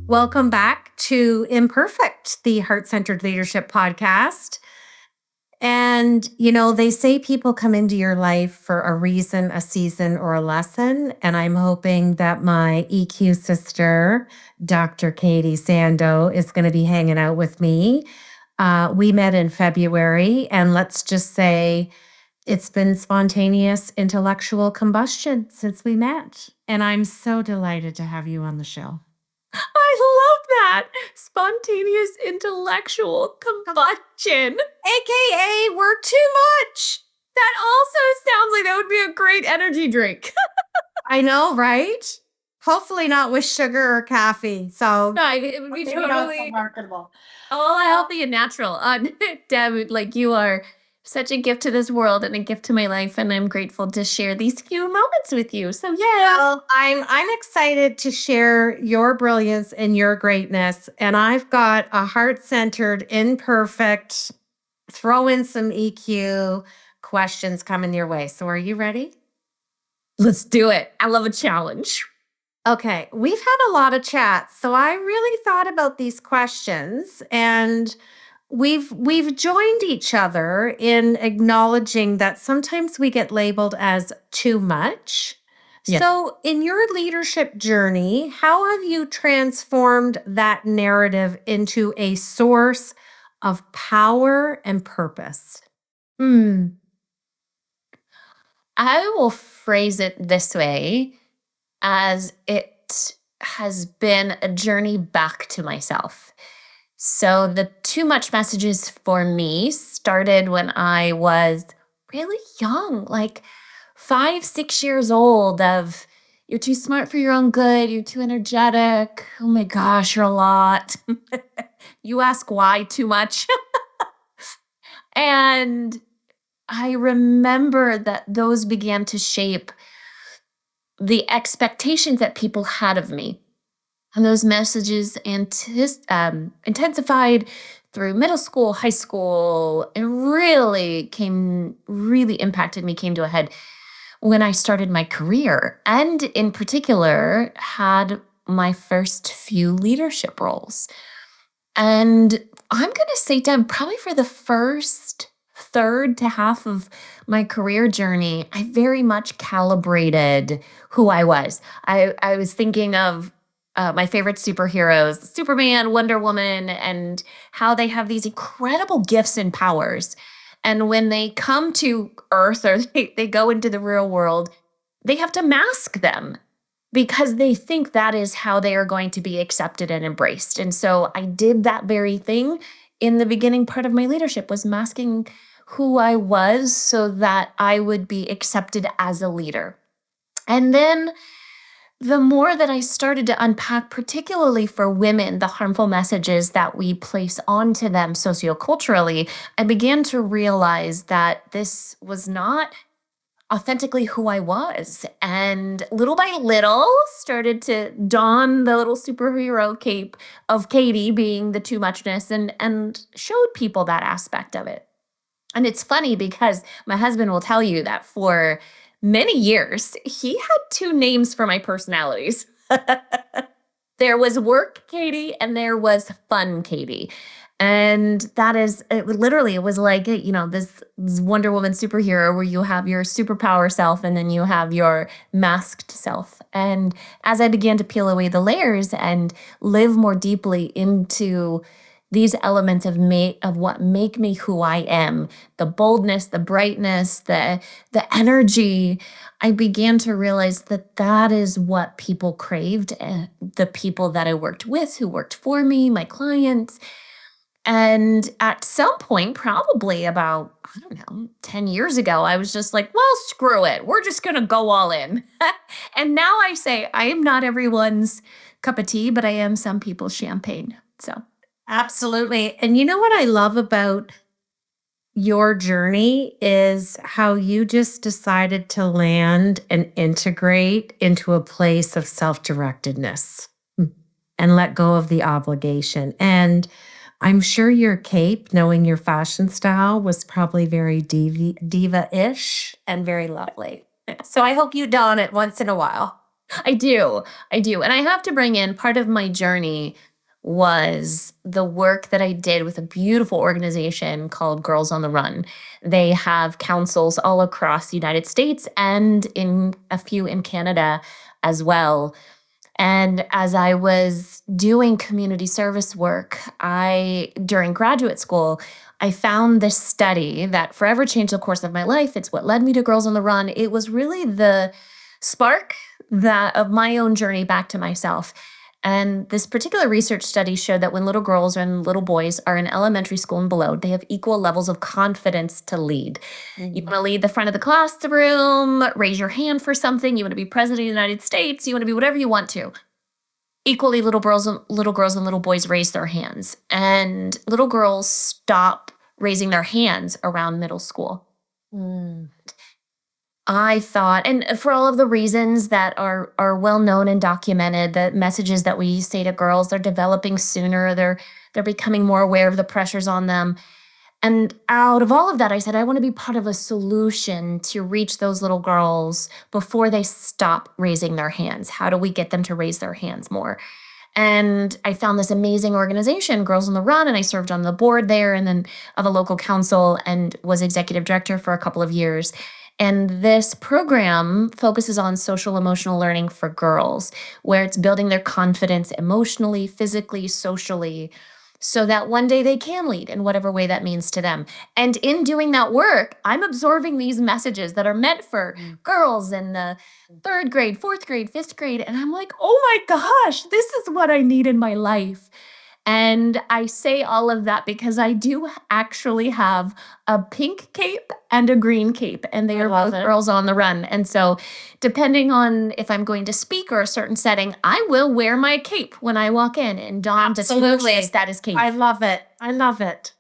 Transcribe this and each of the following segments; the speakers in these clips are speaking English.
Welcome back to Imperfect, the Heart Centered Leadership Podcast. And, they say people come into your life for a reason, a season, or a lesson. And I'm hoping that my EQ sister, Dr. Katie Sandoe, is going to be hanging out with me. We met in February, and let's just say it's been spontaneous intellectual combustion since we met. And I'm so delighted to have you on the show. I love that. Spontaneous intellectual combustion. AKA, we're too much. That also sounds like that would be a great energy drink. I know, right? Hopefully not with sugar or caffeine. So no, it would be totally marketable. All healthy and natural. Deb, you are such a gift to this world and a gift to my life, and I'm grateful to share these few moments with you. So yeah. Well, I'm excited to share your brilliance and your greatness. And I've got a heart-centered, imperfect, throw in some EQ questions coming your way. So are you ready? Let's do it. I love a challenge. Okay, we've had a lot of chats, so I really thought about these questions, and we've joined each other in acknowledging that sometimes we get labeled as too much. Yes. So, in your leadership journey, how have you transformed that narrative into a source of power and purpose? I will phrase it this way, as it has been a journey back to myself. So the too much messages for me started when I was really young, like 5, 6 years old, of you're too smart for your own good, you're too energetic, oh my gosh, you're a lot. You ask why too much. And I remember that those began to shape the expectations that people had of me. And those messages intensified through middle school, high school, and really impacted me, came to a head when I started my career, and in particular had my first few leadership roles. And I'm going to say, Deb, probably for the first third to half of my career journey, I very much calibrated who I was. I was thinking of my favorite superheroes, Superman, Wonder Woman, and how they have these incredible gifts and powers. And when they come to Earth or they go into the real world, they have to mask them because they think that is how they are going to be accepted and embraced. And so I did that very thing in the beginning part of my leadership, was masking who I was so that I would be accepted as a leader. And then the more that I started to unpack, particularly for women, the harmful messages that we place onto them socioculturally, I began to realize that this was not authentically who I was. And little by little started to don the little superhero cape of Katie being the too muchness, and showed people that aspect of it. And it's funny because my husband will tell you that for many years, he had 2 names for my personalities. There was work Katie and there was fun Katie. And that is, it was like, this Wonder Woman superhero where you have your superpower self and then you have your masked self. And as I began to peel away the layers and live more deeply into these elements of what make me who I am, the boldness, the brightness, the energy, I began to realize that is what people craved. The people that I worked with, who worked for me, my clients. And at some point, probably about, 10 years ago, I was just like, well, screw it. We're just going to go all in. And now I say, I am not everyone's cup of tea, but I am some people's champagne. So. Absolutely. And you know what I love about your journey is how you just decided to land and integrate into a place of self-directedness and let go of the obligation. And I'm sure your cape, knowing your fashion style, was probably very diva-ish and very lovely. So I hope you don it once in a while. I do. I do. And I have to bring in part of my journey was the work that I did with a beautiful organization called Girls on the Run. They have councils all across the United States and in a few in Canada as well. And as I was doing community service work, during graduate school, I found this study that forever changed the course of my life. It's what led me to Girls on the Run. It was really the spark that of my own journey back to myself. And this particular research study showed that when little girls and little boys are in elementary school and below, they have equal levels of confidence to lead. You want to lead the front of the classroom, raise your hand for something, you want to be president of the United States, you want to be whatever you want to. Equally, little girls and little boys raise their hands. And little girls stop raising their hands around middle school. Mm. I thought, and for all of the reasons that are well known and documented, the messages that we say to girls, they're developing sooner, they're becoming more aware of the pressures on them. And out of all of that, I said, I want to be part of a solution to reach those little girls before they stop raising their hands. How do we get them to raise their hands more? And I found this amazing organization, Girls on the Run, and I served on the board there and then of a local council and was executive director for a couple of years. And this program focuses on social emotional learning for girls, where it's building their confidence emotionally, physically, socially, so that one day they can lead in whatever way that means to them. And in doing that work, I'm absorbing these messages that are meant for girls in the third grade, fourth grade, fifth grade. And I'm like, oh my gosh, this is what I need in my life. And I say all of that because I do actually have a pink cape and a green cape, and they I are love both it. Girls on the Run. And so, depending on if I'm going to speak or a certain setting, I will wear my cape when I walk in and don the Absolutely. status cape. I love it. I love it.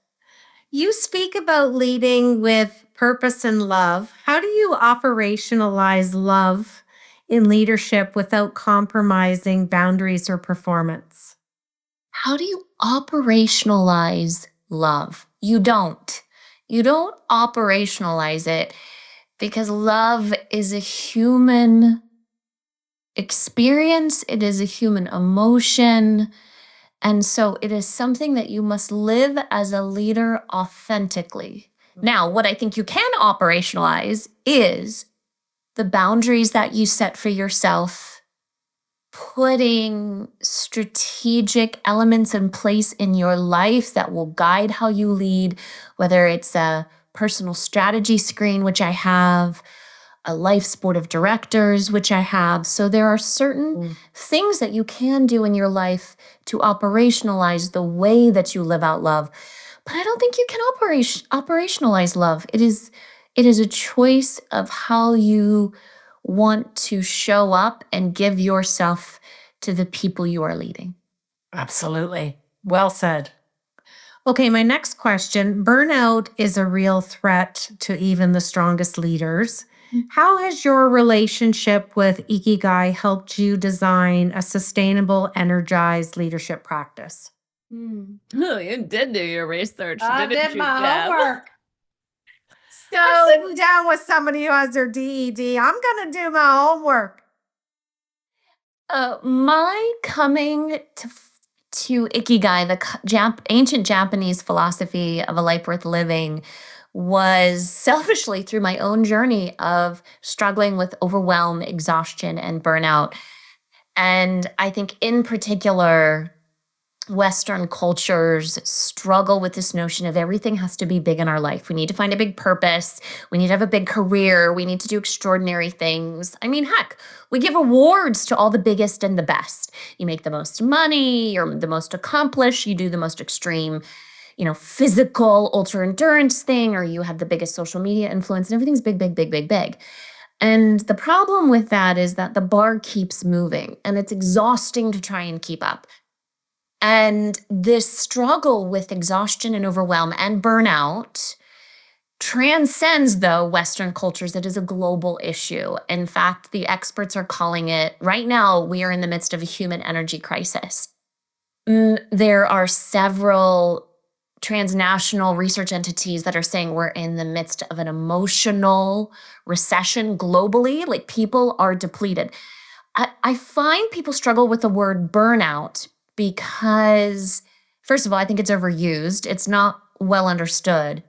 You speak about leading with purpose and love. How do you operationalize love in leadership without compromising boundaries or performance? How do you operationalize love? You don't. You don't operationalize it because love is a human experience, it is a human emotion. And so it is something that you must live as a leader authentically. Now, what I think you can operationalize is the boundaries that you set for yourself, putting strategic elements in place in your life that will guide how you lead, whether it's a personal strategy screen, which I have, a life's board of directors, which I have. So there are certain things that you can do in your life to operationalize the way that you live out love. But I don't think you can operationalize love. It is a choice of how you want to show up and give yourself to the people you are leading. Absolutely. Well said. Okay, my next question. Burnout is a real threat to even the strongest leaders. How has your relationship with Ikigai helped you design a sustainable, energized leadership practice? Oh, you did do your research, I didn't did you, my Deb? homework. I'm So, sitting down with somebody who has their DED. I'm going to do my homework. my coming to Ikigai, the ancient Japanese philosophy of a life worth living, was selfishly through my own journey of struggling with overwhelm, exhaustion, and burnout. And I think, in particular, Western cultures struggle with this notion of everything has to be big in our life. We need to find a big purpose. We need to have a big career. We need to do extraordinary things. I mean, heck, we give awards to all the biggest and the best. You make the most money, you're the most accomplished, you do the most extreme, physical ultra endurance thing, or you have the biggest social media influence, and everything's big, big, big, big, big. And the problem with that is that the bar keeps moving and it's exhausting to try and keep up. And this struggle with exhaustion and overwhelm and burnout transcends, though, Western cultures. It is a global issue. In fact, the experts are calling it, right now, we are in the midst of a human energy crisis. There are several transnational research entities that are saying we're in the midst of an emotional recession globally. Like people are depleted. I find people struggle with the word burnout because, first of all, I think it's overused. It's not well understood.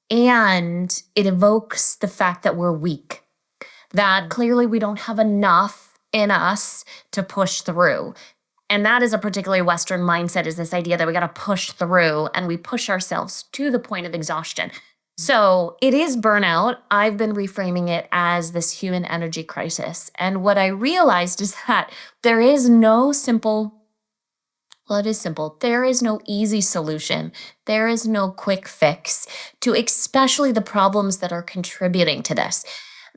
And it evokes the fact that we're weak, that clearly we don't have enough in us to push through. And that is a particularly Western mindset, is this idea that we got to push through, and we push ourselves to the point of exhaustion. So it is burnout. I've been reframing it as this human energy crisis. And what I realized is that there is no simple, well, it is simple. There is no easy solution. There is no quick fix to especially the problems that are contributing to this.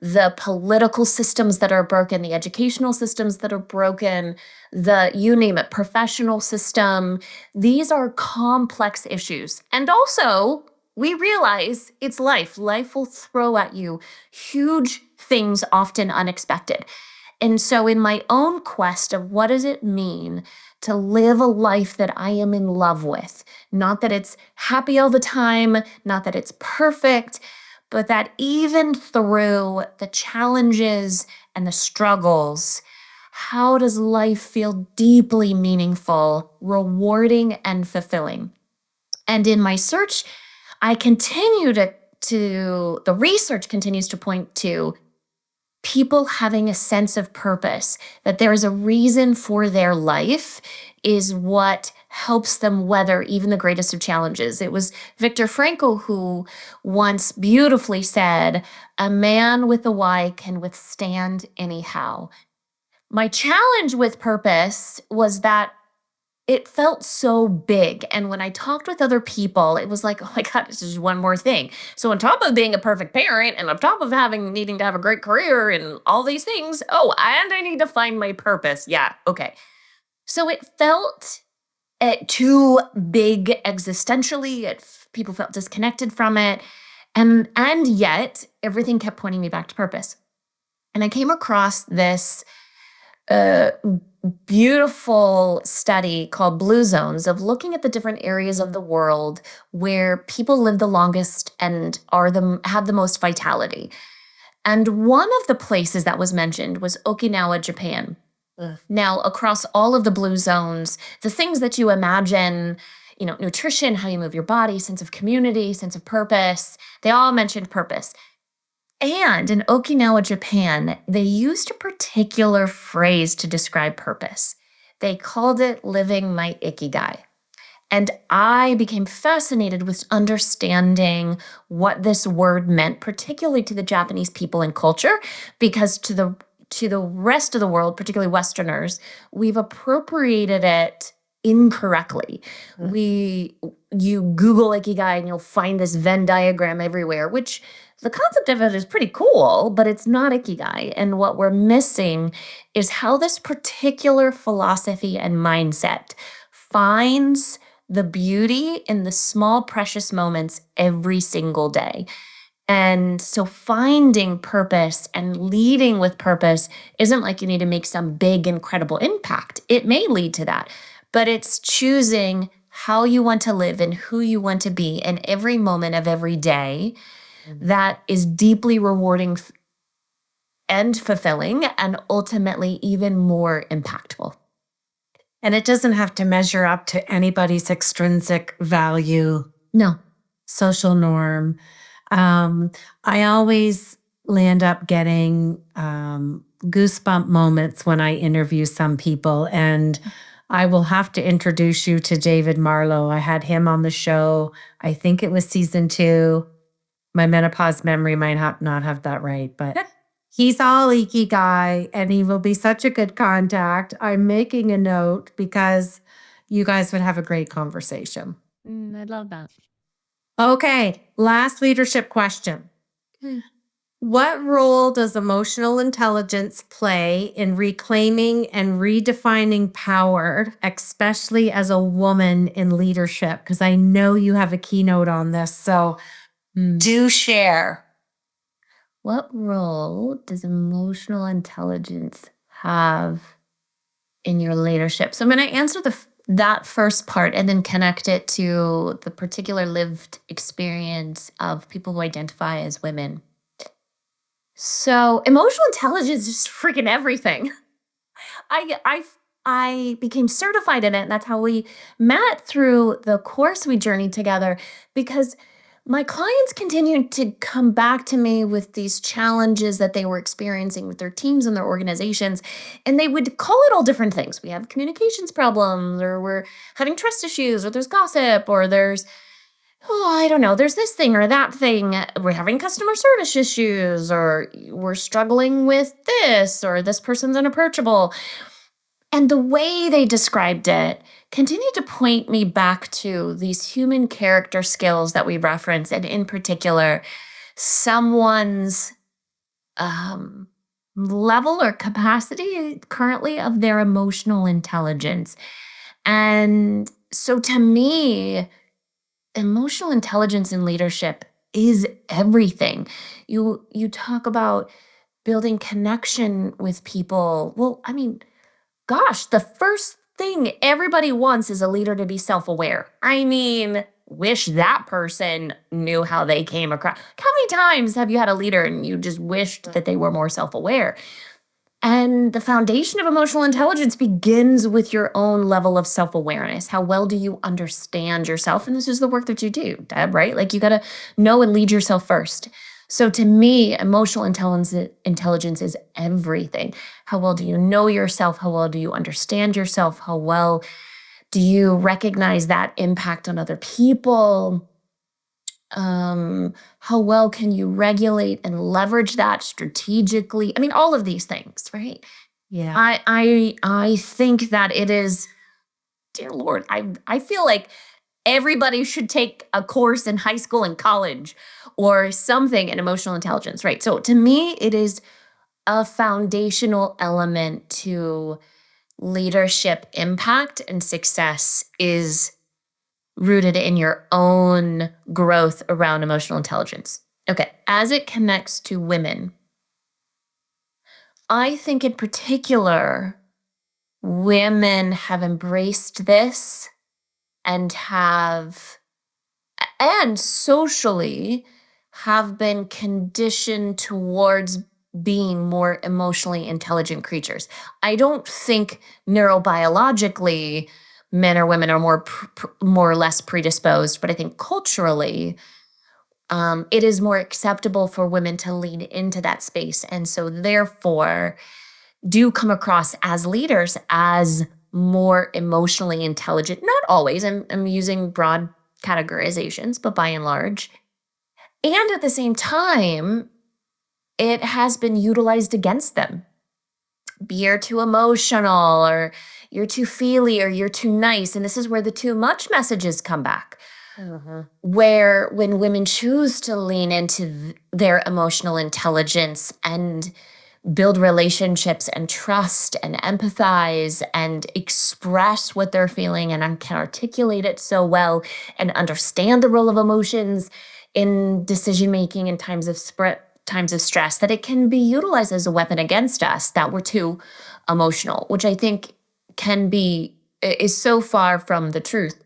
The political systems that are broken, the educational systems that are broken, the, you name it, professional system. These are complex issues. And also, we realize it's life. Life will throw at you huge things, often unexpected. And so, in my own quest of what does it mean to live a life that I am in love with, not that it's happy all the time, not that it's perfect, but that even through the challenges and the struggles, how does life feel deeply meaningful, rewarding, and fulfilling? And in my search, I continue the research continues to point to people having a sense of purpose, that there is a reason for their life, is what helps them weather even the greatest of challenges. It was Viktor Frankl who once beautifully said, "A man with a why can withstand anyhow." My challenge with purpose was that it felt so big. And when I talked with other people, it was like, oh my God, this is one more thing. So on top of being a perfect parent and on top of needing to have a great career and all these things, oh, and I need to find my purpose. Yeah, okay. So it felt too big existentially. People felt disconnected from it. And yet everything kept pointing me back to purpose. And I came across this a beautiful study called Blue Zones of looking at the different areas of the world where people live the longest and have the most vitality. And one of the places that was mentioned was Okinawa, Japan. Ugh. Now, across all of the blue zones, the things that you imagine, nutrition, how you move your body, sense of community, sense of purpose, they all mentioned purpose. And in Okinawa, Japan, they used a particular phrase to describe purpose. They called it living my Ikigai. And I became fascinated with understanding what this word meant, particularly to the Japanese people and culture, because to the rest of the world, particularly Westerners, we've appropriated it incorrectly. You Google Ikigai and you'll find this Venn diagram everywhere, which the concept of it is pretty cool, but it's not Ikigai. And what we're missing is how this particular philosophy and mindset finds the beauty in the small, precious moments every single day. And so finding purpose and leading with purpose isn't like you need to make some big, incredible impact. It may lead to that, but it's choosing how you want to live and who you want to be in every moment of every day that is deeply rewarding and fulfilling and ultimately even more impactful. And it doesn't have to measure up to anybody's extrinsic value, No. social norm. I always land up getting goosebump moments when I interview some people. And I will have to introduce you to David Marlowe. I had him on the show. I think it was season 2. My menopause memory might not have that right, but he's all Ikigai and he will be such a good contact. I'm making a note because you guys would have a great conversation. I love that. Okay, last leadership question. What role does emotional intelligence play in reclaiming and redefining power, especially as a woman in leadership? Because I know you have a keynote on this, so do share. What role does emotional intelligence have in your leadership? So I'm going to answer that first part and then connect it to the particular lived experience of people who identify as women. So, emotional intelligence is just freaking everything. I I I became certified in it, and that's how we met through the course we journeyed together because my clients continued to come back to me with these challenges that they were experiencing with their teams and their organizations, and they would call it all different things. We have communications problems, or we're having trust issues, or there's gossip, or there's I don't know, there's this thing or that thing. We're having customer service issues, or we're struggling with this, or this person's unapproachable. And the way they described it continued to point me back to these human character skills that we reference, and in particular, someone's um, level or capacity currently of their emotional intelligence. And so to me, emotional intelligence in leadership is everything. You talk about building connection with people. Well, I mean, gosh, the first thing everybody wants is a leader to be self aware. I mean, wish that person knew how they came across. How many times have you had a leader and you just wished that they were more self aware? And the foundation of emotional intelligence begins with your own level of self awareness. How well do you understand yourself? And this is the work that you do, Deb, right? Like you got to know and lead yourself first. So to me, emotional intelligence is everything. How well do you know yourself? How well do you understand yourself? How well do you recognize that impact on other people? How well can you regulate and leverage that strategically? I mean, all of these things, right? Yeah. I think that it is, dear Lord, I feel like everybody should take a course in high school and college or something in emotional intelligence, right? So to me, it is a foundational element to leadership impact and success is rooted in your own growth around emotional intelligence. Okay, as it connects to women, I think in particular, women have embraced this and and socially have been conditioned towards being more emotionally intelligent creatures. I don't think neurobiologically men or women are more or less predisposed, but I think culturally it is more acceptable for women to lean into that space, and so therefore do come across as leaders as more emotionally intelligent. Not always. I'm using broad categorizations, but by and large. And at the same time, it has been utilized against them. You're too emotional, or you're too feely, or you're too nice. And this is where the too much messages come back. Where when women choose to lean into their emotional intelligence and build relationships and trust and empathize and express what they're feeling and can articulate it so well and understand the role of emotions in decision making in times of stress, that it can be utilized as a weapon against us that we're too emotional, which I think is so far from the truth.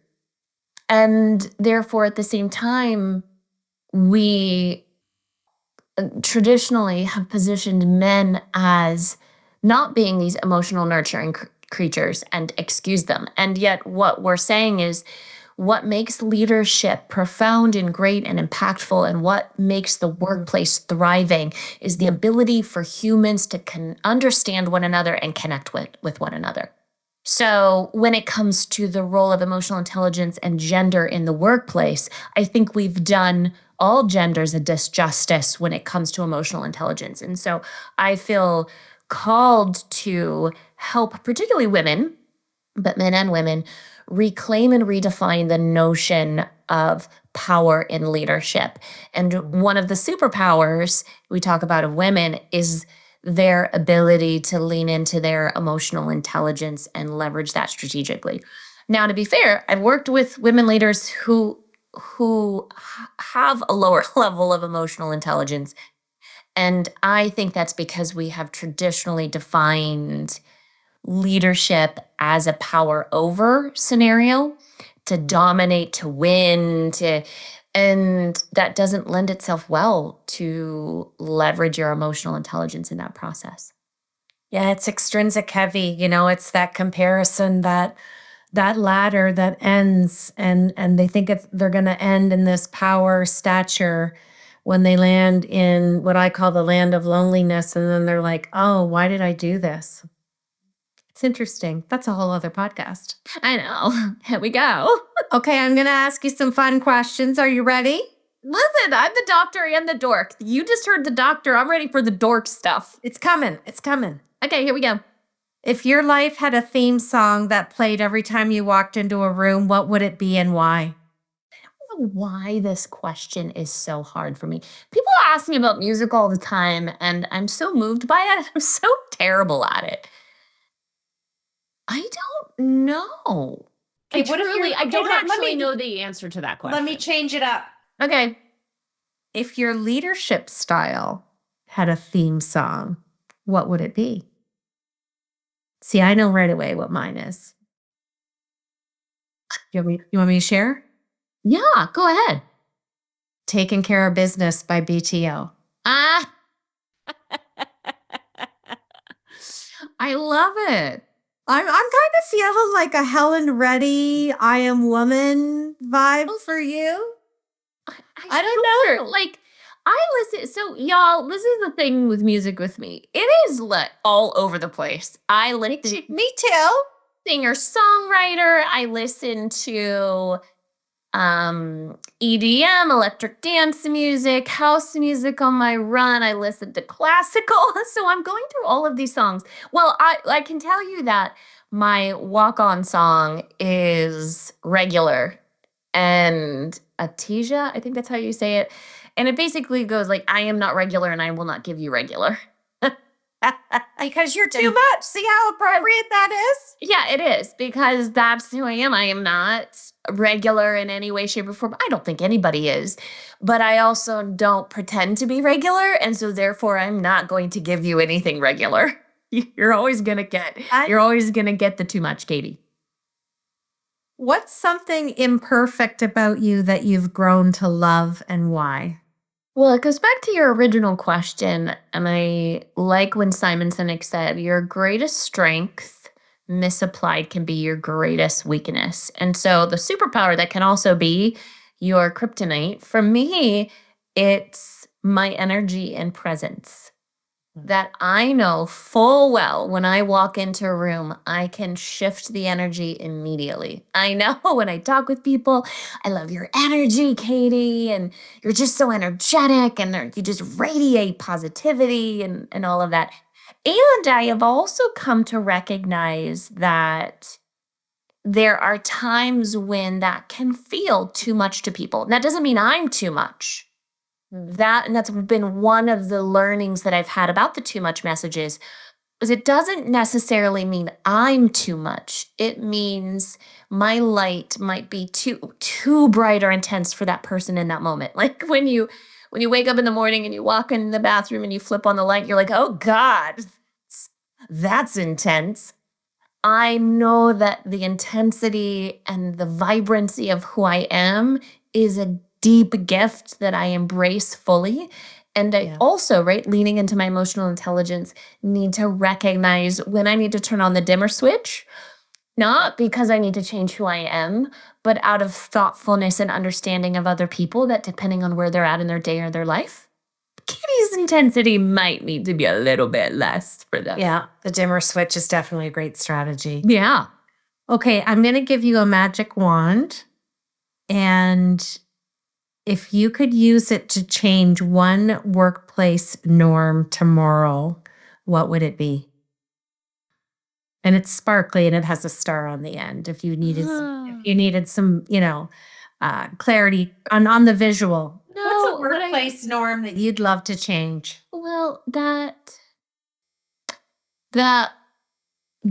And therefore, at the same time, we traditionally have positioned men as not being these emotional nurturing creatures and excuse them. And yet, what we're saying is what makes leadership profound and great and impactful, and what makes the workplace thriving is the ability for humans to understand one another and connect with one another. So, when it comes to the role of emotional intelligence and gender in the workplace, I think we've done all genders a disjustice when it comes to emotional intelligence. And so I feel called to help, particularly women, but men and women, reclaim and redefine the notion of power in leadership. And one of the superpowers we talk about of women is their ability to lean into their emotional intelligence and leverage that strategically. Now, to be fair, I've worked with women leaders who have a lower level of emotional intelligence, and I think that's because we have traditionally defined leadership as a power over scenario, to dominate, to win, and that doesn't lend itself well to leverage your emotional intelligence in that process. Yeah, it's extrinsic heavy. It's that comparison, that ladder that ends, and they think they're going to end in this power stature when they land in what I call the land of loneliness, and then they're like, "Oh, why did I do this?" It's interesting. That's a whole other podcast. I know. Here we go. Okay, I'm going to ask you some fun questions. Are you ready? Listen, I'm the doctor and the dork. You just heard the doctor. I'm ready for the dork stuff. It's coming. It's coming. Okay, here we go. If your life had a theme song that played every time you walked into a room, what would it be and why? I don't know why this question is so hard for me. People ask me about music all the time, and I'm so moved by it. I'm so terrible at it. I don't know. Okay, what if you're- I don't okay, let actually me- know the answer to that question. Let me change it up. Okay. If your leadership style had a theme song, what would it be? See, I know right away what mine is. You want me to share? Yeah, go ahead. Taking Care of Business by BTO. Ah. I love it. I'm kind of feeling like a Helen Reddy, I Am Woman vibe for you. I don't know. Like, I listen. So, y'all, this is the thing with music with me. It is all over the place. I listen. Me too. Singer songwriter. I listen to EDM, electric dance music, house music on my run. I listen to classical. So I'm going through all of these songs. Well, I can tell you that my walk-on song is Regular and Atija, I think that's how you say it. And it basically goes like, I am not regular and I will not give you regular. Because you're too much. See how appropriate that is? Yeah, it is, because that's who I am. I am not regular in any way, shape, or form. I don't think anybody is. But I also don't pretend to be regular. And so therefore, I'm not going to give you anything regular. You're always going to get the too much, Katie. What's something imperfect about you that you've grown to love, and why? Well, it goes back to your original question. And I like when Simon Sinek said, your greatest strength misapplied can be your greatest weakness. And so the superpower that can also be your kryptonite, for me, it's my energy and presence. That I know full well when I walk into a room, I can shift the energy immediately. I know when I talk with people, I love your energy, Katie, and you're just so energetic and you just radiate positivity and all of that. And I have also come to recognize that there are times when that can feel too much to people. That doesn't mean I'm too much. That's been one of the learnings that I've had about the too much messages, is it doesn't necessarily mean I'm too much. It means my light might be too bright or intense for that person in that moment. Like when you wake up in the morning and you walk in the bathroom and you flip on the light, you're like, oh God, that's intense. I know that the intensity and the vibrancy of who I am is a deep gift that I embrace fully. And I also, leaning into my emotional intelligence, need to recognize when I need to turn on the dimmer switch, not because I need to change who I am, but out of thoughtfulness and understanding of other people, that depending on where they're at in their day or their life, Kitty's intensity might need to be a little bit less for them. Yeah, the dimmer switch is definitely a great strategy. Yeah. Okay, I'm going to give you a magic wand, and if you could use it to change one workplace norm tomorrow, what would it be? And it's sparkly and it has a star on the end. If you needed some, clarity on the visual. No, What's a workplace norm that you'd love to change? Well, that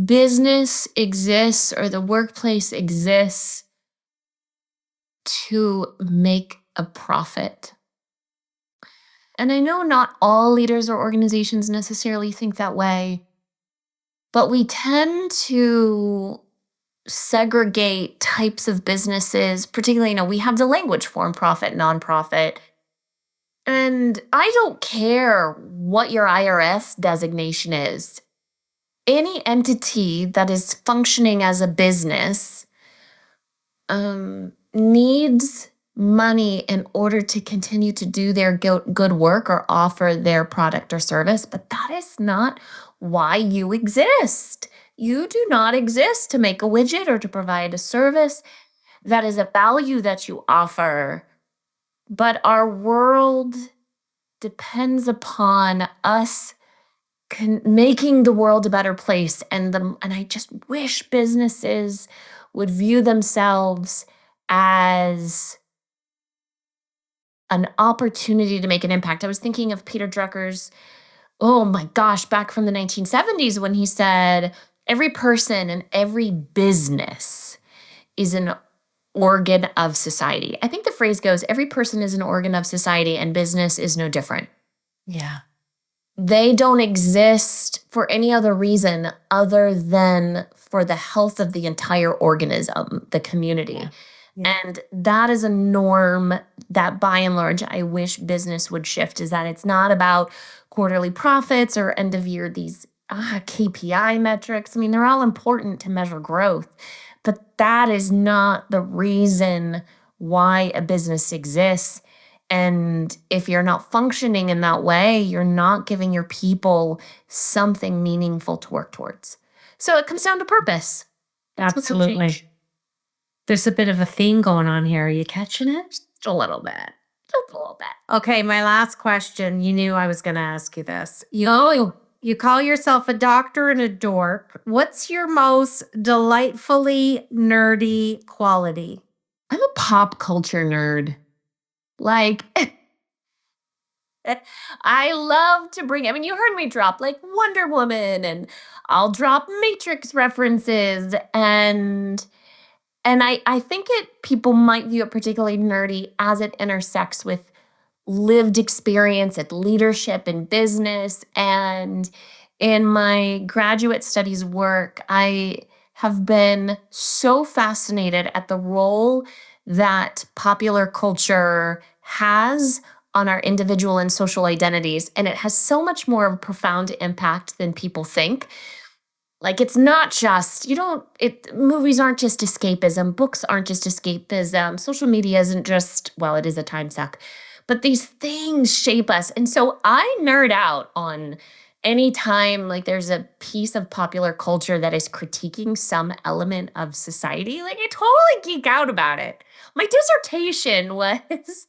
business exists or the workplace exists to make a profit. And I know not all leaders or organizations necessarily think that way, but we tend to segregate types of businesses, particularly, we have the language for profit, nonprofit. And I don't care what your IRS designation is. Any entity that is functioning as a business needs money in order to continue to do their good work or offer their product or service, but that is not why you exist. You do not exist to make a widget or to provide a service. That is a value that you offer. But our world depends upon us making the world a better place. And I just wish businesses would view themselves as an opportunity to make an impact. I was thinking of Peter Drucker's, oh my gosh, back from the 1970s when he said, every person and every business is an organ of society. I think the phrase goes, every person is an organ of society and business is no different. Yeah. They don't exist for any other reason other than for the health of the entire organism, the community. Yeah. Yeah. And that is a norm that by and large I wish business would shift, is that it's not about quarterly profits or end of year, these KPI metrics. I mean, they're all important to measure growth, but that is not the reason why a business exists. And if you're not functioning in that way, you're not giving your people something meaningful to work towards. So it comes down to purpose. That's what's gonna Absolutely. change. There's a bit of a theme going on here. Are you catching it? Just a little bit. Just a little bit. Okay, my last question. You knew I was going to ask you this. You call yourself a doctor and a dork. What's your most delightfully nerdy quality? I'm a pop culture nerd. Like, I love to bring, you heard me drop like Wonder Woman, and I'll drop Matrix references, and I think people might view it particularly nerdy as it intersects with lived experience at leadership and business. And in my graduate studies work, I have been so fascinated at the role that popular culture has on our individual and social identities. And it has so much more of a profound impact than people think. Like, it's not just, movies aren't just escapism, books aren't just escapism, social media isn't just, well, it is a time suck, but these things shape us. And so I nerd out on any time like there's a piece of popular culture that is critiquing some element of society. Like, I totally geek out about it. My dissertation was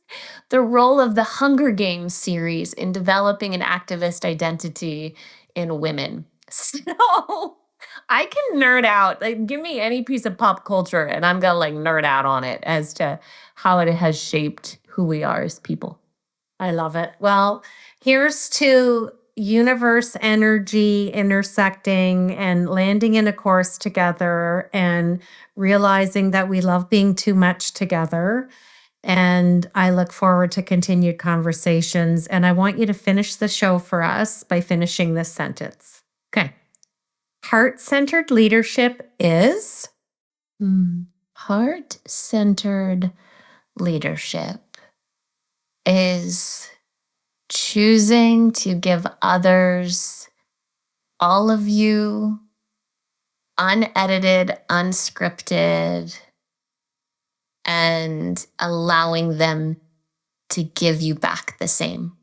the role of the Hunger Games series in developing an activist identity in women. So I can nerd out. Like, give me any piece of pop culture and I'm gonna like nerd out on it as to how it has shaped who we are as people. I love it. Well, here's to universe energy intersecting and landing in a course together and realizing that we love being too much together. And I look forward to continued conversations. And I want you to finish the show for us by finishing this sentence. Okay. Heart-centered leadership is Heart-centered leadership is choosing to give others all of you, unedited, unscripted, and allowing them to give you back the same.